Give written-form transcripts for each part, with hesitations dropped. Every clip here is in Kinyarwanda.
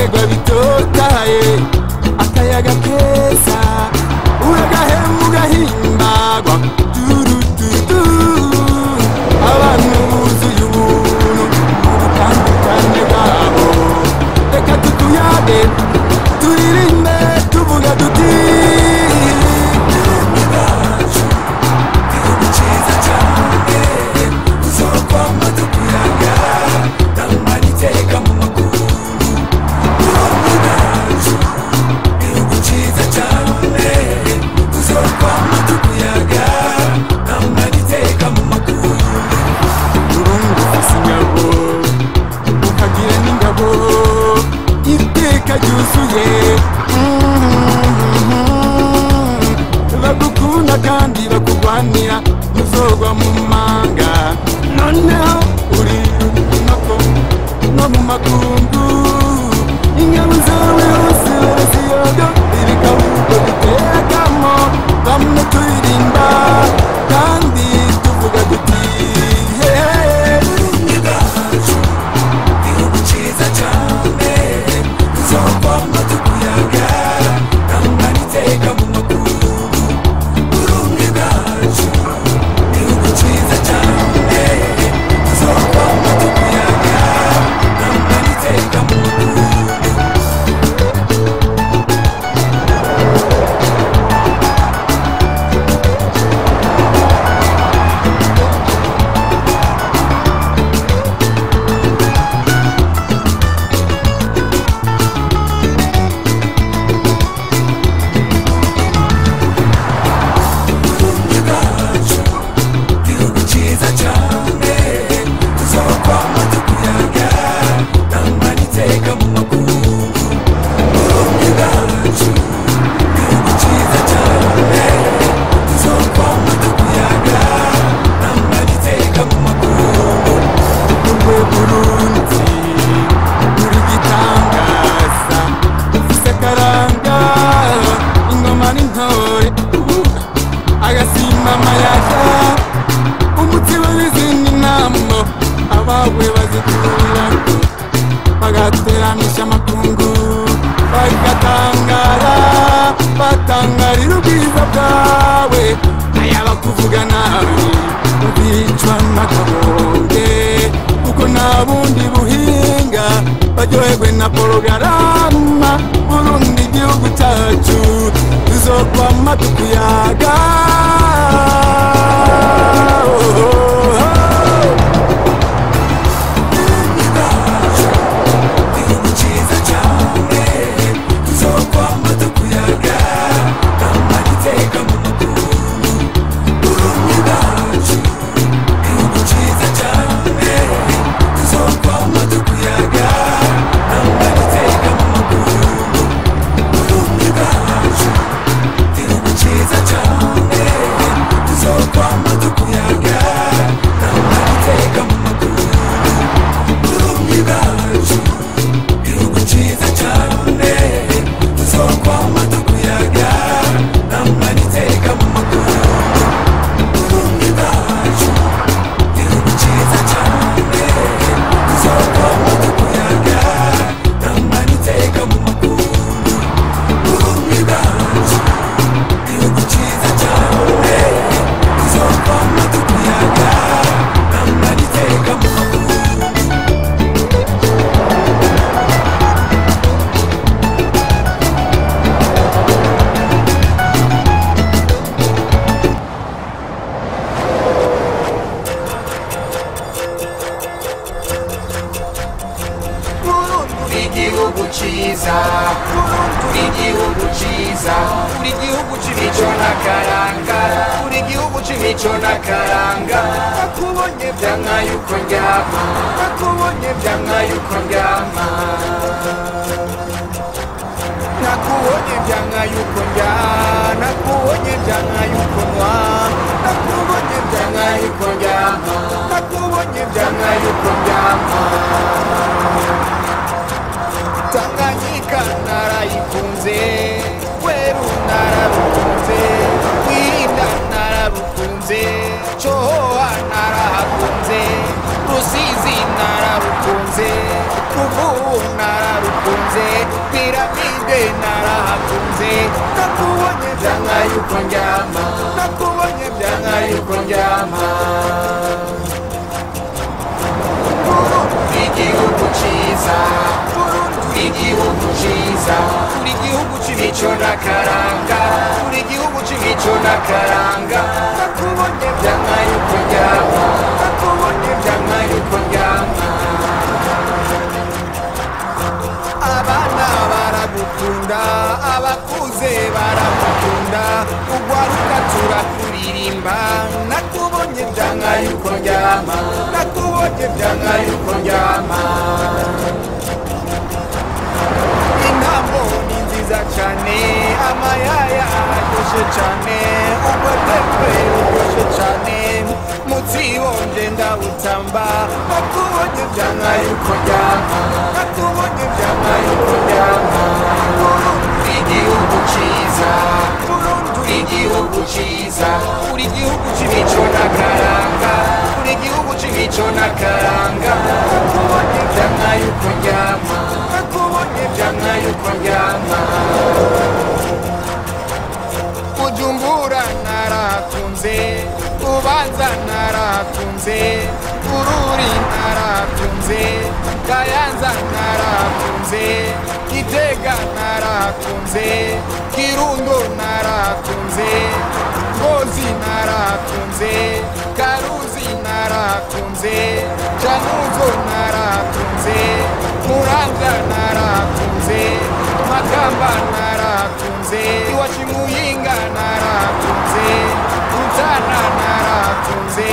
ibiterwa bitotaye akayaga keza uragahema ugahimbagwa turututu abantu buzuye ubuntu ubutandukane bwabo reka tutuyage turirimbe tuvuga duti bagukunda kandi bakugwanira muzogwa mu manga noneho uri nako no mu makungu ingabo zawe hose baraziyoga ibikabuko bitekamo bamwe turirimba kandi tuvuga duti abawe bazitura bagateramisha amakungu bagatangara batangarira ubwiza bwawe ayabakuvuga nabi ubicwa n'akabonge kuko nta bundi buhinga baryoherwe na porogaramu Burundi igihugu cyacu tuzokwama tukuyaga Tanganyika narayikunze, Kweru nararukunze, Wirinda nararukunze, Chohoa narahakunze, Rusizi nararukunze, Ruvu nararukunze, piramide narahakunze nakubonye byanga yuko ndyama nakubonye byanga yuko ndyama igihugu ciza igihugu ciza turi igihugu c'imico n'akaranga turi igihugu c'imico n'akaranga nakubonye byanga yuko ndyama nakubonye byanga yuko ndyama abana baragukunda abakuze baragukunda ugwaruka turakuririmba nakubonye byanga yuko ndyama nakubonye byanga yuko ndyama intambo ni nziza cane amayaya aryoshe cane ubwetekwe buryoshe cane mutsibo nje ndawutamba nakubonye byanga yuko ndyama nakubonye byanga yuko ndyama igihugu ciza igihugu ciza uri igihugu c'imico n'akaranga uri igihugu c'imico n'akaranga nakubonye byanga yuko ndyama nakubonye byanga yuko ndyama Bujumbura narakunze Bubanza narakunze Bururi narakunze Kayanza narakunze Gitega narakunze Kirundo narakunze Ngozi narakunze Karuzi narakunze Cankuzo narakunze Muramvya narakunze Makamba narakunze Iwacu Muyinga narakunze Rutana narakunze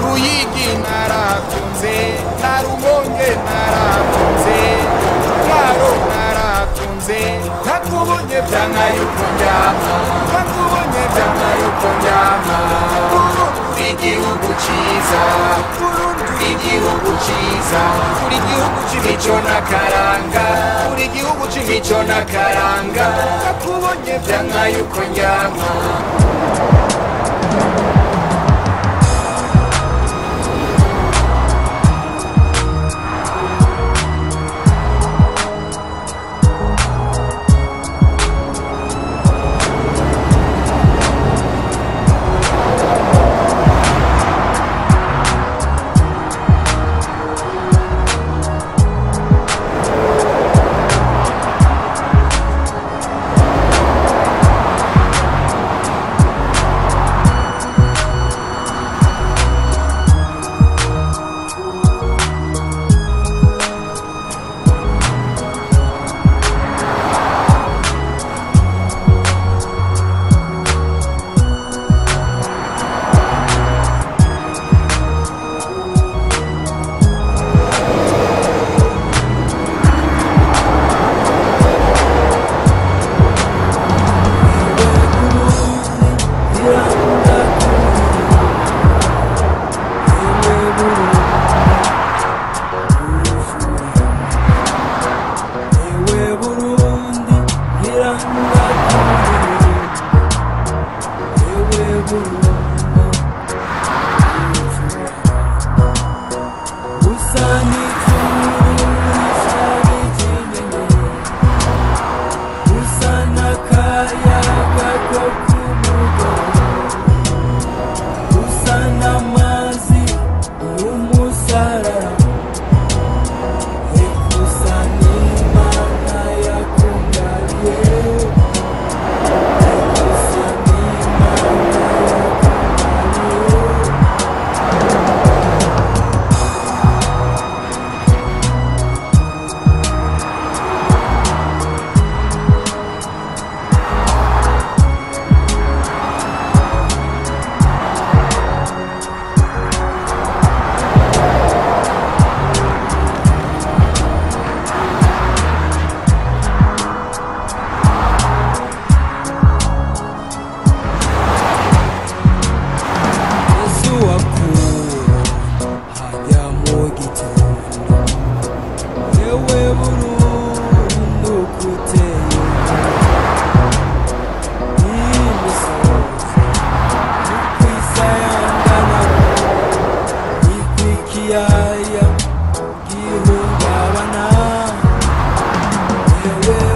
Ruyigi narakunze Narumonge narakunze Mwaro narakunze nakubonye byanga yuko ndyama nakubonye byanga yuko ndyama igihugu ciza igihugu ciza uri igihugu c'imico n'akaranga uri igihugu c'imico n'akaranga nakubonye byanga yuko ndyama the way.